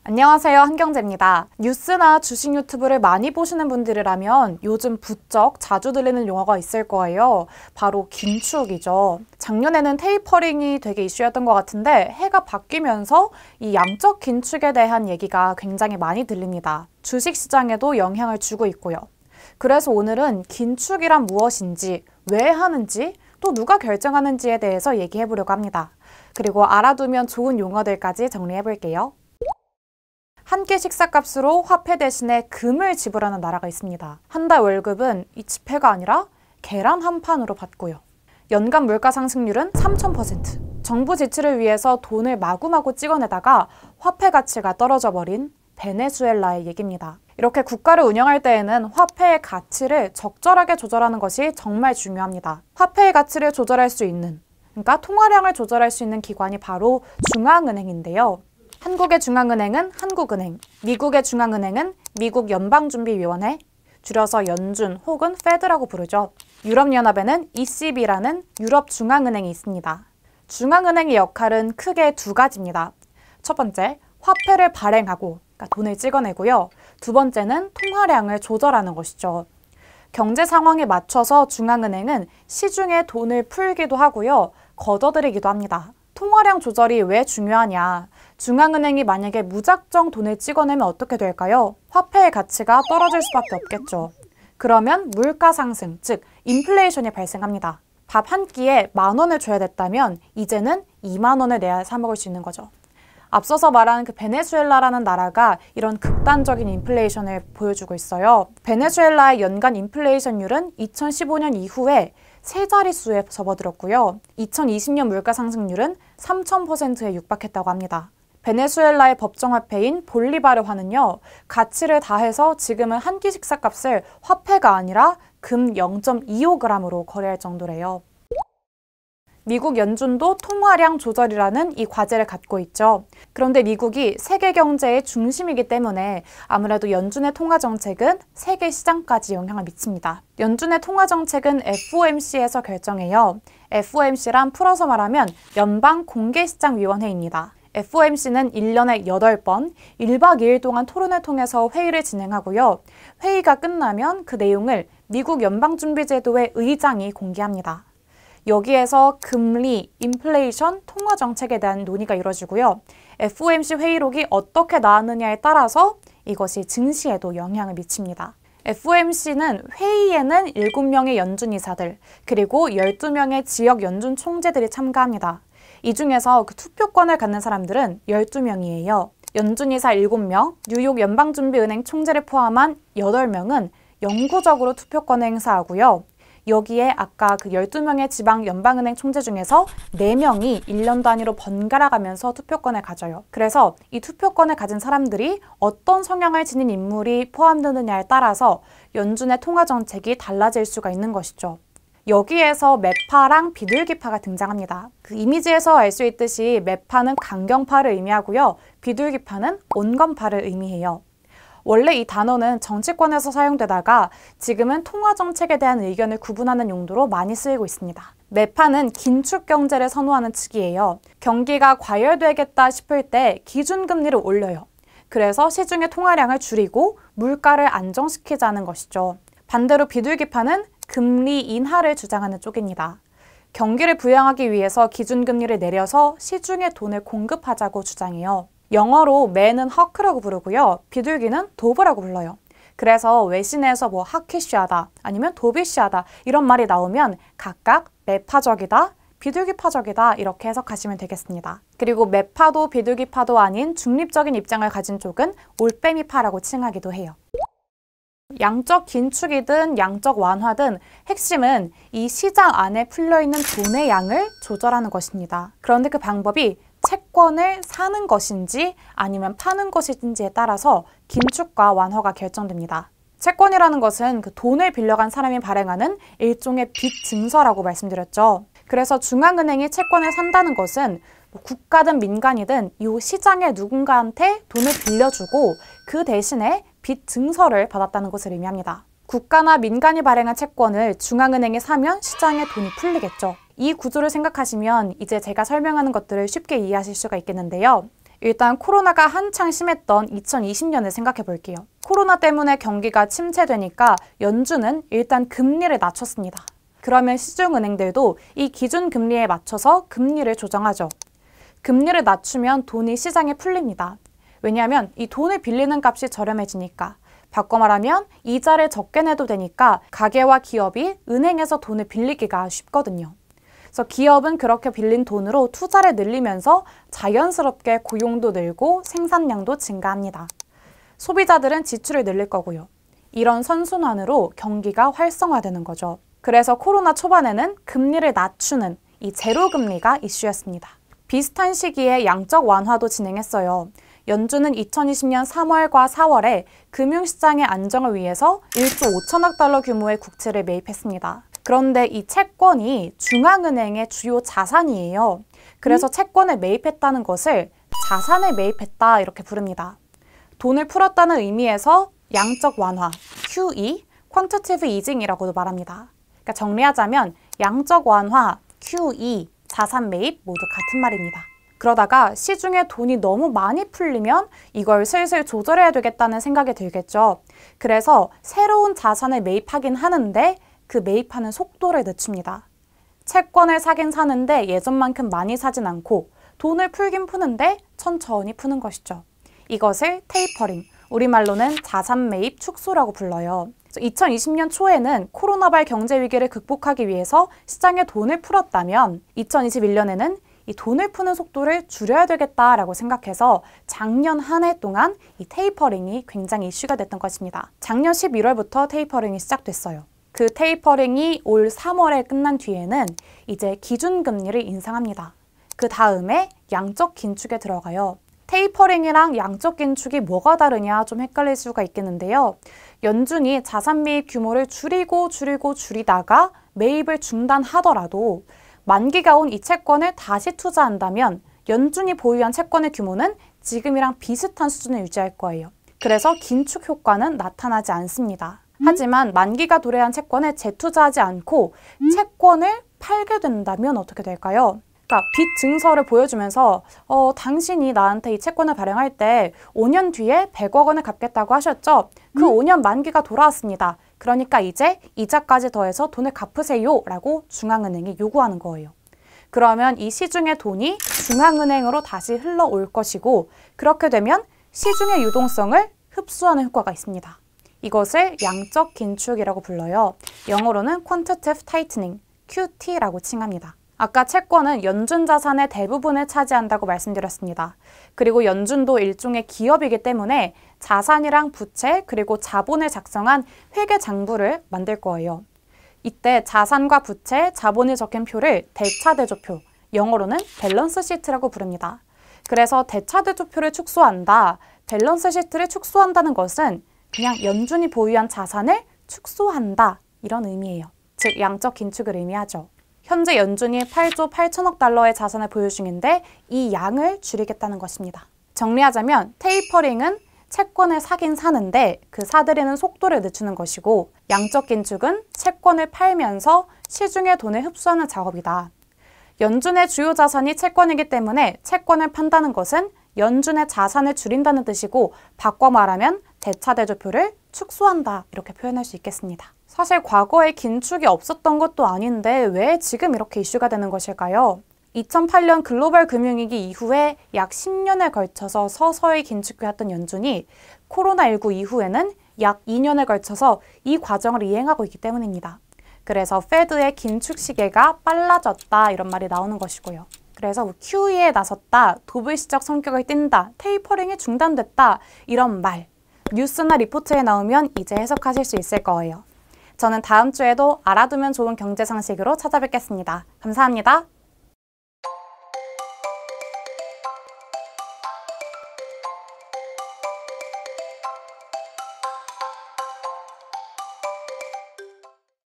안녕하세요, 한경재입니다. 뉴스나 주식 유튜브를 많이 보시는 분들이라면 요즘 부쩍 자주 들리는 용어가 있을 거예요. 바로 긴축이죠. 작년에는 테이퍼링이 되게 이슈였던 것 같은데 해가 바뀌면서 이 양적 긴축에 대한 얘기가 굉장히 많이 들립니다. 주식시장에도 영향을 주고 있고요. 그래서 오늘은 긴축이란 무엇인지, 왜 하는지, 또 누가 결정하는지에 대해서 얘기해 보려고 합니다. 그리고 알아두면 좋은 용어들까지 정리해 볼게요. 한 끼 식사값으로 화폐 대신에 금을 지불하는 나라가 있습니다. 한 달 월급은 이 지폐가 아니라 계란 한 판으로 받고요. 연간 물가 상승률은 3000%. 정부 지출을 위해서 돈을 마구마구 찍어내다가 화폐 가치가 떨어져 버린 베네수엘라의 얘기입니다. 이렇게 국가를 운영할 때에는 화폐의 가치를 적절하게 조절하는 것이 정말 중요합니다. 화폐의 가치를 조절할 수 있는, 그러니까 통화량을 조절할 수 있는 기관이 바로 중앙은행인데요. 한국의 중앙은행은 한국은행, 미국의 중앙은행은 미국 연방준비위원회, 줄여서 연준 혹은 페드라고 부르죠. 유럽연합에는 ECB라는 유럽중앙은행이 있습니다. 중앙은행의 역할은 크게 두 가지입니다. 첫 번째, 화폐를 발행하고, 그러니까 돈을 찍어내고요. 두 번째는 통화량을 조절하는 것이죠. 경제 상황에 맞춰서 중앙은행은 시중에 돈을 풀기도 하고요. 걷어들이기도 합니다. 통화량 조절이 왜 중요하냐? 중앙은행이 만약에 무작정 돈을 찍어내면 어떻게 될까요? 화폐의 가치가 떨어질 수밖에 없겠죠. 그러면 물가 상승, 즉 인플레이션이 발생합니다. 밥 한 끼에 10,000원을 줘야 됐다면 이제는 20,000원을 내야 사 먹을 수 있는 거죠. 앞서서 말한 그 베네수엘라라는 나라가 이런 극단적인 인플레이션을 보여주고 있어요. 베네수엘라의 연간 인플레이션율은 2015년 이후에 세 자릿수에 접어들었고요. 2020년 물가 상승률은 3000%에 육박했다고 합니다. 베네수엘라의 법정화폐인 볼리바르화는요, 가치를 다해서 지금은 한 끼 식사값을 화폐가 아니라 금 0.25g으로 거래할 정도래요. 미국 연준도 통화량 조절이라는 이 과제를 갖고 있죠. 그런데 미국이 세계 경제의 중심이기 때문에 아무래도 연준의 통화 정책은 세계 시장까지 영향을 미칩니다. 연준의 통화 정책은 FOMC에서 결정해요. FOMC란 풀어서 말하면 연방공개시장위원회입니다. FOMC는 1년에 8번, 1박 2일 동안 토론을 통해서 회의를 진행하고요. 회의가 끝나면 그 내용을 미국 연방준비제도의 의장이 공개합니다. 여기에서 금리, 인플레이션, 통화 정책에 대한 논의가 이루어지고요. FOMC 회의록이 어떻게 나왔느냐에 따라서 이것이 증시에도 영향을 미칩니다. FOMC는 회의에는 7명의 연준이사들, 그리고 12명의 지역 연준 총재들이 참가합니다. 이 중에서 그 투표권을 갖는 사람들은 12명이에요. 연준이사 7명, 뉴욕 연방준비은행 총재를 포함한 8명은 영구적으로 투표권을 행사하고요. 여기에 아까 그 12명의 지방 연방은행 총재 중에서 4명이 1년 단위로 번갈아 가면서 투표권을 가져요. 그래서 이 투표권을 가진 사람들이 어떤 성향을 지닌 인물이 포함되느냐에 따라서 연준의 통화 정책이 달라질 수가 있는 것이죠. 여기에서 매파랑 비둘기파가 등장합니다. 그 이미지에서 알 수 있듯이 매파는 강경파를 의미하고요. 비둘기파는 온건파를 의미해요. 원래 이 단어는 정치권에서 사용되다가 지금은 통화 정책에 대한 의견을 구분하는 용도로 많이 쓰이고 있습니다. 매파는 긴축 경제를 선호하는 측이에요. 경기가 과열되겠다 싶을 때 기준금리를 올려요. 그래서 시중의 통화량을 줄이고 물가를 안정시키자는 것이죠. 반대로 비둘기파는 금리 인하를 주장하는 쪽입니다. 경기를 부양하기 위해서 기준금리를 내려서 시중에 돈을 공급하자고 주장해요. 영어로 매는 허크라고 부르고요. 비둘기는 도브라고 불러요. 그래서 외신에서 뭐 하키쉬하다 아니면 도비쉬하다 이런 말이 나오면 각각 매파적이다, 비둘기파적이다 이렇게 해석하시면 되겠습니다. 그리고 매파도 비둘기파도 아닌 중립적인 입장을 가진 쪽은 올빼미파라고 칭하기도 해요. 양적 긴축이든 양적 완화든 핵심은 이 시장 안에 풀려있는 돈의 양을 조절하는 것입니다. 그런데 그 방법이 채권을 사는 것인지 아니면 파는 것인지에 따라서 긴축과 완화가 결정됩니다. 채권이라는 것은 그 돈을 빌려간 사람이 발행하는 일종의 빚 증서라고 말씀드렸죠. 그래서 중앙은행이 채권을 산다는 것은 국가든 민간이든 이 시장에 누군가한테 돈을 빌려주고 그 대신에 빚 증서를 받았다는 것을 의미합니다. 국가나 민간이 발행한 채권을 중앙은행이 사면 시장에 돈이 풀리겠죠. 이 구조를 생각하시면 이제 제가 설명하는 것들을 쉽게 이해하실 수가 있겠는데요. 일단 코로나가 한창 심했던 2020년을 생각해 볼게요. 코로나 때문에 경기가 침체되니까 연준은 일단 금리를 낮췄습니다. 그러면 시중은행들도 이 기준금리에 맞춰서 금리를 조정하죠. 금리를 낮추면 돈이 시장에 풀립니다. 왜냐하면 이 돈을 빌리는 값이 저렴해지니까. 바꿔 말하면 이자를 적게 내도 되니까 가게와 기업이 은행에서 돈을 빌리기가 쉽거든요. 그래서 기업은 그렇게 빌린 돈으로 투자를 늘리면서 자연스럽게 고용도 늘고 생산량도 증가합니다. 소비자들은 지출을 늘릴 거고요. 이런 선순환으로 경기가 활성화되는 거죠. 그래서 코로나 초반에는 금리를 낮추는 이 제로금리가 이슈였습니다. 비슷한 시기에 양적 완화도 진행했어요. 연준은 2020년 3월과 4월에 금융시장의 안정을 위해서 1조 5천억 달러 규모의 국채를 매입했습니다. 그런데 이 채권이 중앙은행의 주요 자산이에요. 그래서 채권을 매입했다는 것을 자산을 매입했다 이렇게 부릅니다. 돈을 풀었다는 의미에서 양적 완화, QE, Quantitative Easing이라고도 말합니다. 그러니까 정리하자면 양적 완화, QE, 자산 매입 모두 같은 말입니다. 그러다가 시중에 돈이 너무 많이 풀리면 이걸 슬슬 조절해야 되겠다는 생각이 들겠죠. 그래서 새로운 자산을 매입하긴 하는데 그 매입하는 속도를 늦춥니다. 채권을 사긴 사는데 예전만큼 많이 사진 않고 돈을 풀긴 푸는데 천천히 푸는 것이죠. 이것을 테이퍼링, 우리말로는 자산 매입 축소라고 불러요. 2020년 초에는 코로나발 경제 위기를 극복하기 위해서 시장에 돈을 풀었다면 2021년에는 이 돈을 푸는 속도를 줄여야 되겠다라고 생각해서 작년 한 해 동안 이 테이퍼링이 굉장히 이슈가 됐던 것입니다. 작년 11월부터 테이퍼링이 시작됐어요. 그 테이퍼링이 올 3월에 끝난 뒤에는 이제 기준금리를 인상합니다. 그 다음에 양적 긴축에 들어가요. 테이퍼링이랑 양적 긴축이 뭐가 다르냐 좀 헷갈릴 수가 있겠는데요. 연준이 자산 매입 규모를 줄이다가 매입을 중단하더라도 만기가 온 이 채권을 다시 투자한다면 연준이 보유한 채권의 규모는 지금이랑 비슷한 수준을 유지할 거예요. 그래서 긴축 효과는 나타나지 않습니다. 하지만 만기가 도래한 채권을 재투자하지 않고 채권을 팔게 된다면 어떻게 될까요? 그러니까 빚 증서를 보여주면서 당신이 나한테 이 채권을 발행할 때 5년 뒤에 100억 원을 갚겠다고 하셨죠? 그 5년 만기가 돌아왔습니다. 그러니까 이제 이자까지 더해서 돈을 갚으세요 라고 중앙은행이 요구하는 거예요. 그러면 이 시중의 돈이 중앙은행으로 다시 흘러올 것이고 그렇게 되면 시중의 유동성을 흡수하는 효과가 있습니다. 이것을 양적 긴축이라고 불러요. 영어로는 Quantitative Tightening, QT라고 칭합니다. 아까 채권은 연준 자산의 대부분을 차지한다고 말씀드렸습니다. 그리고 연준도 일종의 기업이기 때문에 자산이랑 부채 그리고 자본을 작성한 회계장부를 만들 거예요. 이때 자산과 부채, 자본이 적힌 표를 대차대조표, 영어로는 밸런스 시트라고 부릅니다. 그래서 대차대조표를 축소한다, 밸런스 시트를 축소한다는 것은 그냥 연준이 보유한 자산을 축소한다 이런 의미예요. 즉 양적 긴축을 의미하죠. 현재 연준이 8조 8천억 달러의 자산을 보유 중인데 이 양을 줄이겠다는 것입니다. 정리하자면 테이퍼링은 채권을 사긴 사는데 그 사들이는 속도를 늦추는 것이고 양적 긴축은 채권을 팔면서 시중의 돈을 흡수하는 작업이다. 연준의 주요 자산이 채권이기 때문에 채권을 판다는 것은 연준의 자산을 줄인다는 뜻이고 바꿔 말하면 대차대조표를 축소한다 이렇게 표현할 수 있겠습니다. 사실 과거에 긴축이 없었던 것도 아닌데 왜 지금 이렇게 이슈가 되는 것일까요? 2008년 글로벌 금융위기 이후에 약 10년에 걸쳐서 서서히 긴축해왔던 연준이 코로나19 이후에는 약 2년에 걸쳐서 이 과정을 이행하고 있기 때문입니다. 그래서 페드의 긴축 시계가 빨라졌다 이런 말이 나오는 것이고요. 그래서 QE에 나섰다, 도불시적 성격을 띈다, 테이퍼링이 중단됐다 이런 말 뉴스나 리포트에 나오면 이제 해석하실 수 있을 거예요. 저는 다음 주에도 알아두면 좋은 경제 상식으로 찾아뵙겠습니다. 감사합니다.